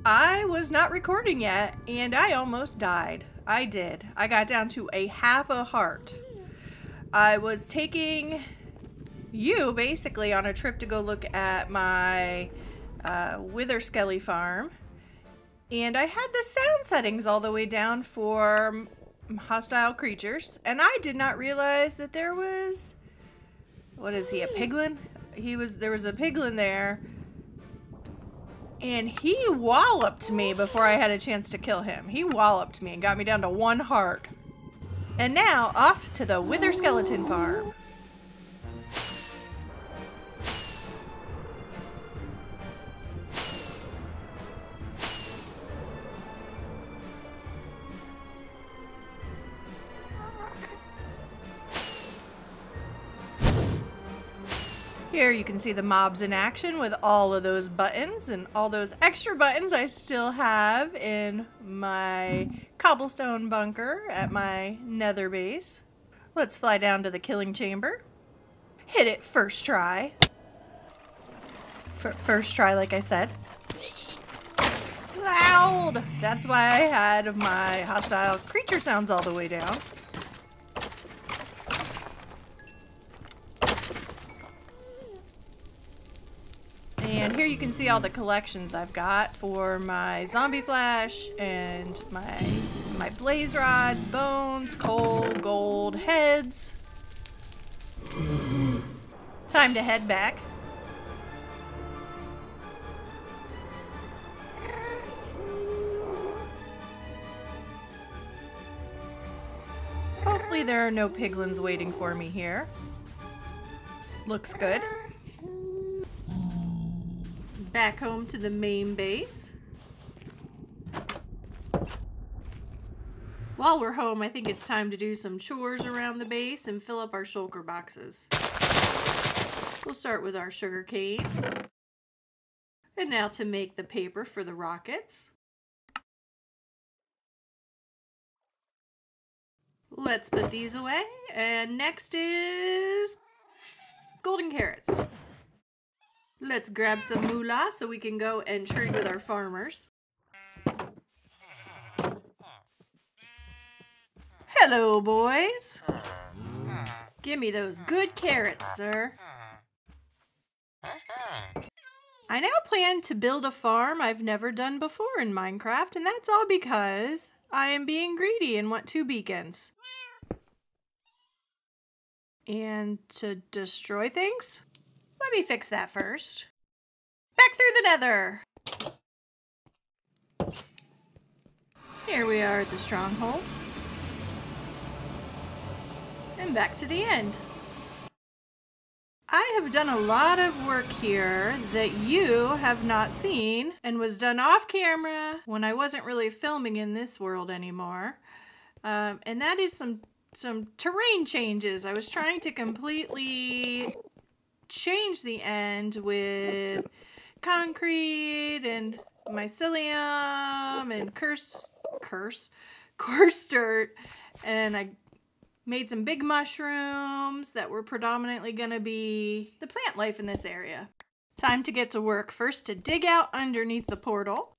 I was not recording yet, and I almost died. I did. I got down to a half a heart. I was taking you basically on a trip to go look at my Wither Skelly farm, and I had the sound settings all the way down for hostile creatures, and I did not realize that there was, what is he, a piglin? There was a piglin there. And he walloped me before I had a chance to kill him. He walloped me and got me down to 1 heart. And now, off to the Wither Skeleton farm. Here you can see the mobs in action with all of those buttons and all those extra buttons I still have in my cobblestone bunker at my nether base. Let's fly down to the killing chamber. Hit it first try. First try, like I said. Loud! That's why I had my hostile creature sounds all the way down. And here you can see all the collections I've got for my zombie flash and my blaze rods, bones, coal, gold, heads. Time to head back. Hopefully there are no piglins waiting for me here. Looks good. Back home to the main base. While we're home, I think it's time to do some chores around the base and fill up our shulker boxes. We'll start with our sugar cane. And now to make the paper for the rockets. Let's put these away. And next is golden carrots. Let's grab some moolah so we can go and trade with our farmers. Hello, boys. Give me those good carrots, sir. I now plan to build a farm I've never done before in Minecraft, and that's all because I am being greedy and want 2 beacons. And to destroy things? Let me fix that first. Back through the nether. Here we are at the stronghold. And back to the end. I have done a lot of work here that you have not seen and was done off camera when I wasn't really filming in this world anymore. And that is some terrain changes. I was trying to completely change the end with concrete and mycelium and coarse dirt, and I made some big mushrooms that were predominantly going to be the plant life in this area. Time to get to work. First to dig out underneath the portal.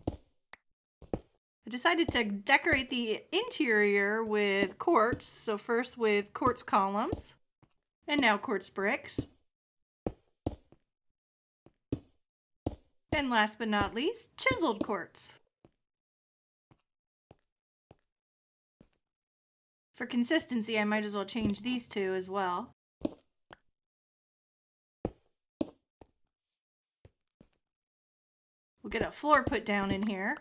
I decided to decorate the interior with quartz, so first with quartz columns. And now quartz bricks. And last but not least, chiseled quartz. For consistency, I might as well change these 2 as well. We'll get a floor put down in here.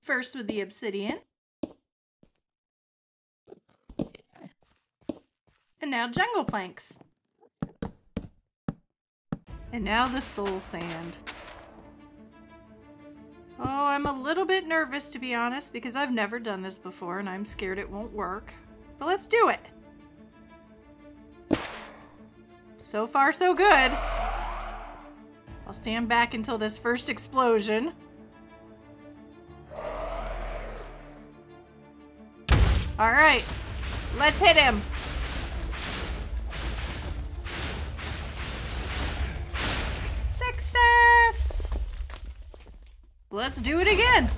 First with the obsidian. And now jungle planks. And now the soul sand. Oh, I'm a little bit nervous, to be honest, because I've never done this before and I'm scared it won't work. But let's do it. So far, so good. I'll stand back until this first explosion. All right, let's hit him. Success! Let's do it again.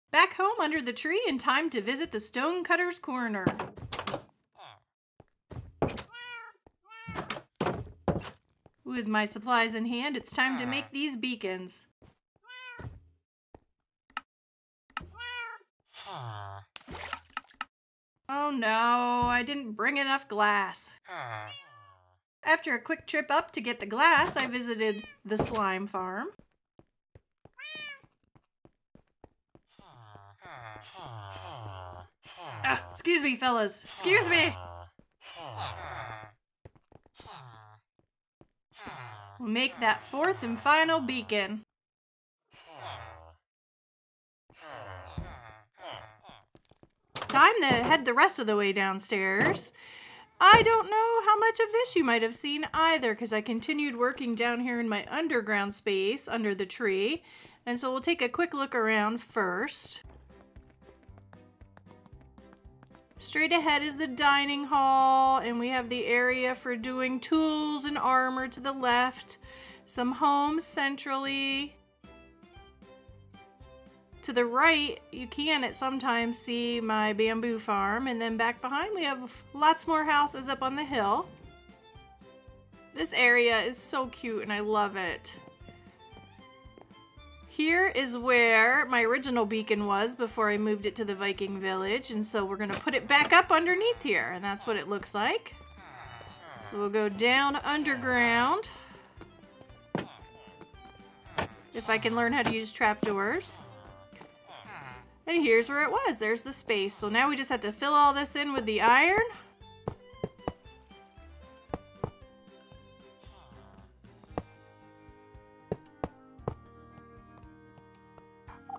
Back home under the tree and time to visit the Stonecutter's Corner. With my supplies in hand, it's time to make these beacons. Oh no, I didn't bring enough glass. After a quick trip up to get the glass, I visited the slime farm. Excuse me, fellas. Excuse me. We'll make that fourth and final beacon. Time to head the rest of the way downstairs. I don't know how much of this you might have seen either, because I continued working down here in my underground space under the tree. And so we'll take a quick look around first. Straight ahead is the dining hall, and we have the area for doing tools and armor to the left. Some homes centrally. To the right, you can at sometimes see my bamboo farm, and then back behind we have lots more houses up on the hill. This area is so cute and I love it. Here is where my original beacon was before I moved it to the Viking village, and so we're going to put it back up underneath here, and that's what it looks like. So we'll go down underground. If I can learn how to use trapdoors. And here's where it was. There's the space. So now we just have to fill all this in with the iron.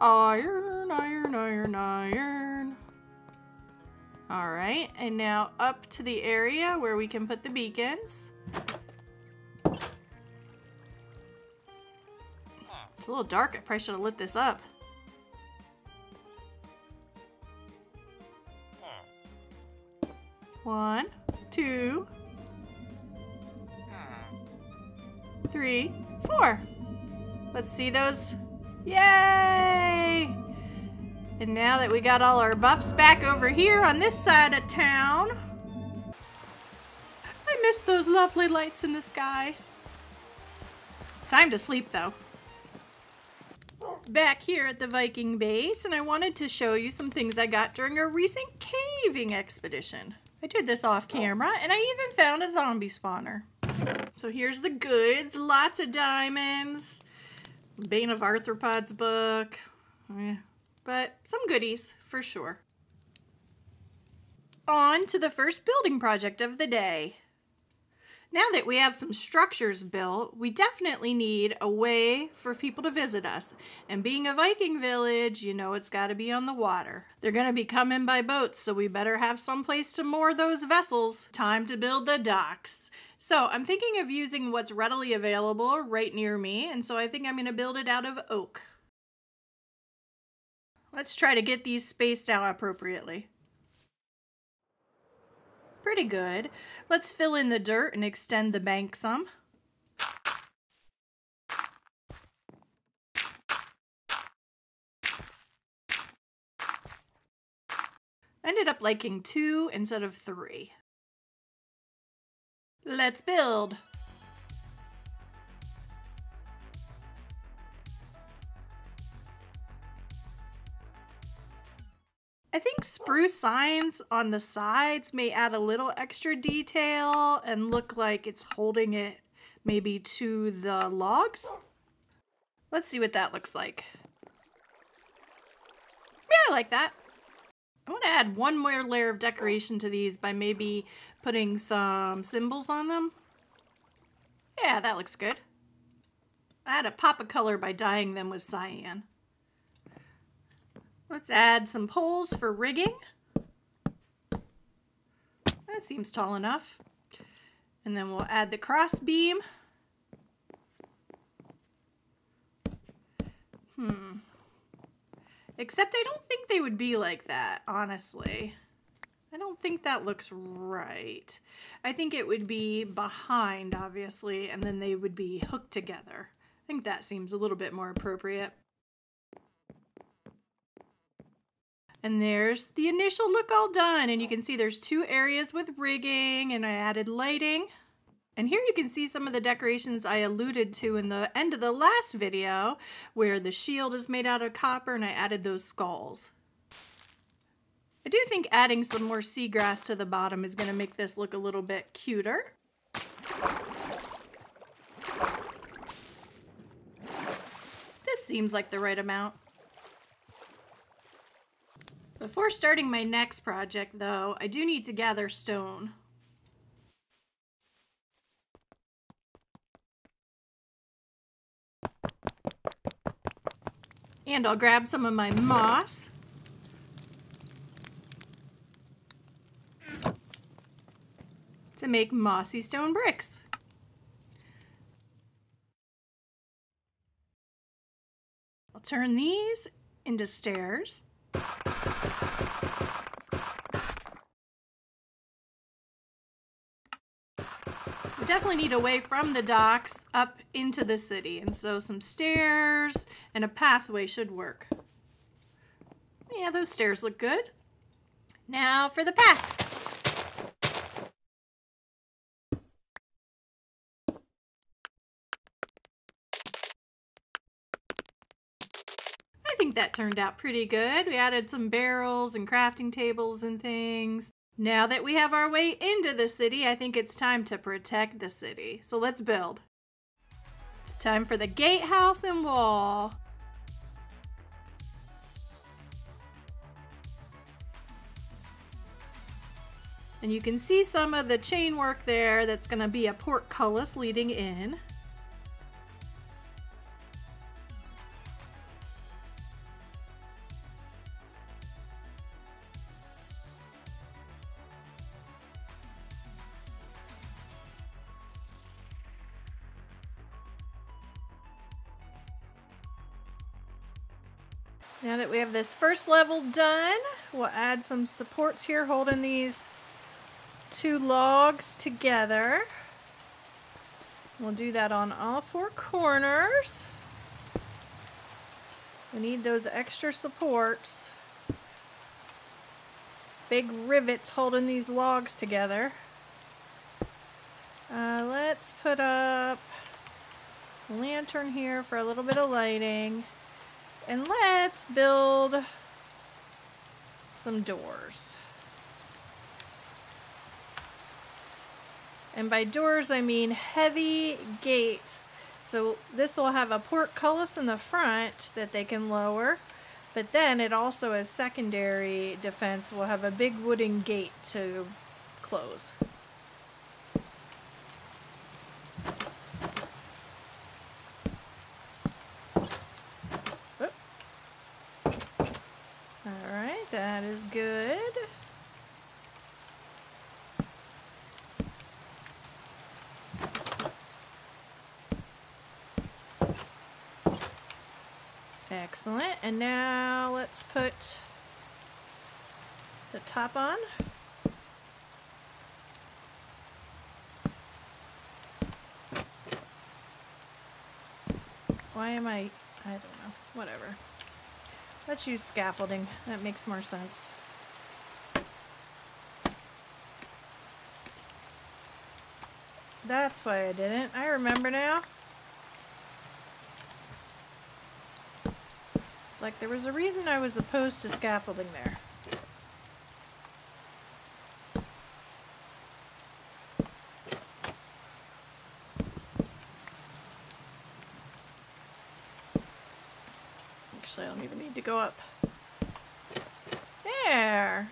Iron, iron, iron, iron. All right, and now up to the area where we can put the beacons. It's a little dark. I probably should have lit this up. One, two, 3, 4. Let's see those. Yay! And now that we got all our buffs back over here on this side of town, I miss those lovely lights in the sky. Time to sleep though. Back here at the Viking base, and I wanted to show you some things I got during a recent caving expedition. I did this off camera, and I even found a zombie spawner. So here's the goods, lots of diamonds, Bane of Arthropods book, but some goodies for sure. On to the first building project of the day. Now that we have some structures built, we definitely need a way for people to visit us. And being a Viking village, you know it's got to be on the water. They're going to be coming by boats, so we better have some place to moor those vessels. Time to build the docks. So I'm thinking of using what's readily available right near me, and so I think I'm going to build it out of oak. Let's try to get these spaced out appropriately. Pretty good. Let's fill in the dirt and extend the bank some. Ended up liking 2 instead of 3. Let's build. I think spruce signs on the sides may add a little extra detail and look like it's holding it maybe to the logs. Let's see what that looks like. Yeah, I like that. I want to add one more layer of decoration to these by maybe putting some symbols on them. Yeah, that looks good. I had a pop of color by dyeing them with cyan. Let's add some poles for rigging. That seems tall enough. And then we'll add the cross beam. Except I don't think they would be like that, honestly. I don't think that looks right. I think it would be behind, obviously, and then they would be hooked together. I think that seems a little bit more appropriate. And there's the initial look all done, and you can see there's 2 areas with rigging, and I added lighting. And here you can see some of the decorations I alluded to in the end of the last video, where the shield is made out of copper and I added those skulls. I do think adding some more seagrass to the bottom is going to make this look a little bit cuter. This seems like the right amount. Before starting my next project, though, I do need to gather stone. And I'll grab some of my moss. To make mossy stone bricks. I'll turn these into stairs. We definitely need a way from the docks up into the city, and so some stairs and a pathway should work. Yeah, those stairs look good. Now for the path. I think that turned out pretty good. We added some barrels and crafting tables and things. Now that we have our way into the city, I think it's time to protect the city. So let's build. It's time for the gatehouse and wall. And you can see some of the chain work there. That's going to be a portcullis leading in. Now that we have this first level done, we'll add some supports here holding these 2 logs together. We'll do that on all 4 corners. We need those extra supports. Big rivets holding these logs together. Let's put up a lantern here for a little bit of lighting. And let's build some doors. And by doors, I mean heavy gates. So this will have a portcullis in the front that they can lower, but then it also, as secondary defense, will have a big wooden gate to close. Alright, that is good. Excellent. And now let's put the top on. Why am I don't know. Whatever. Let's use scaffolding. That makes more sense. That's why I didn't. I remember now. It's like there was a reason I was opposed to scaffolding there. Actually, I don't even need to go up. There!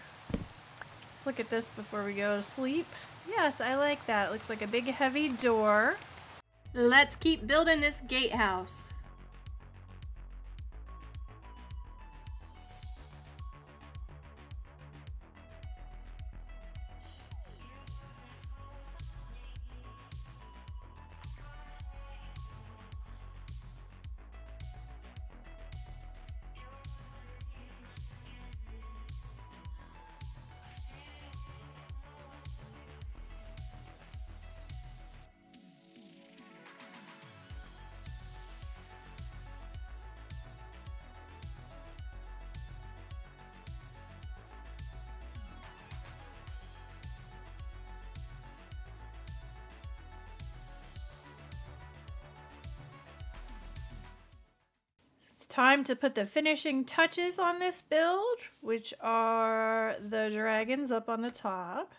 Let's look at this before we go to sleep. Yes, I like that. It looks like a big heavy door. Let's keep building this gatehouse. It's time to put the finishing touches on this build, which are the dragons up on the top.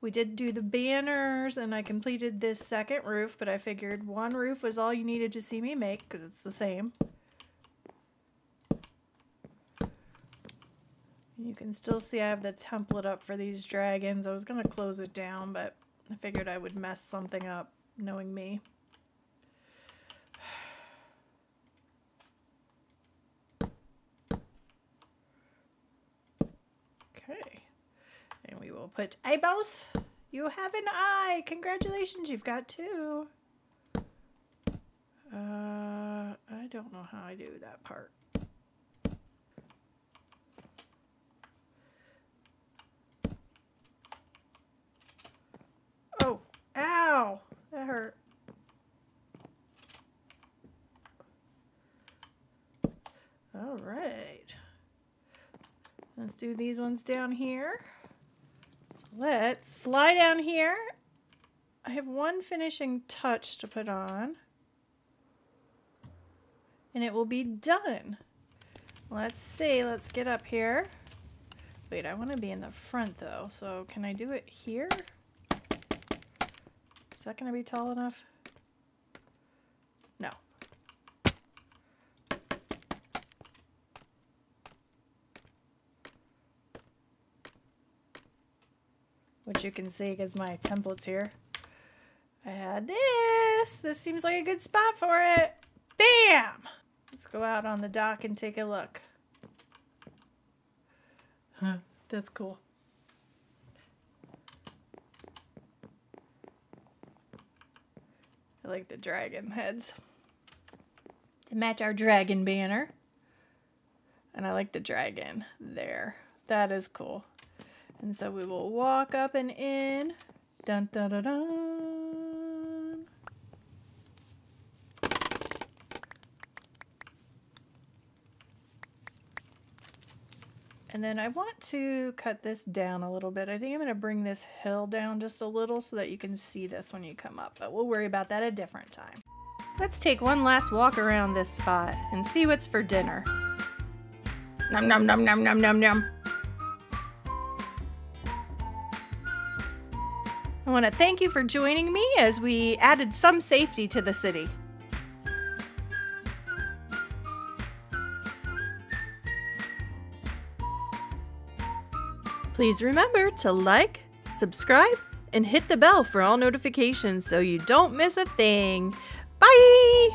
We did do the banners, and I completed this second roof, but I figured one roof was all you needed to see me make, because it's the same. You can still see I have the template up for these dragons. I was going to close it down, but I figured I would mess something up, knowing me. Okay. And we will put eyeballs. You have an eye. Congratulations, you've got two. I don't know how I do that part. Oh, ow, that hurt. All right. Let's do these ones down here. So let's fly down here. I have one finishing touch to put on. And it will be done. Let's see, let's get up here. Wait, I want to be in the front though, so can I do it here? Is that going to be tall enough? No. Which you can see because my template's here. I had this. This seems like a good spot for it. Bam! Let's go out on the dock and take a look. Huh, that's cool. I like the dragon heads to match our dragon banner. And I like the dragon there. That is cool. And so we will walk up and in. Dun dun dun dun. And then I want to cut this down a little bit. I think I'm going to bring this hill down just a little so that you can see this when you come up. But we'll worry about that a different time. Let's take one last walk around this spot and see what's for dinner. Nom nom nom nom nom nom nom. I want to thank you for joining me as we added some safety to the city. Please remember to like, subscribe, and hit the bell for all notifications so you don't miss a thing. Bye!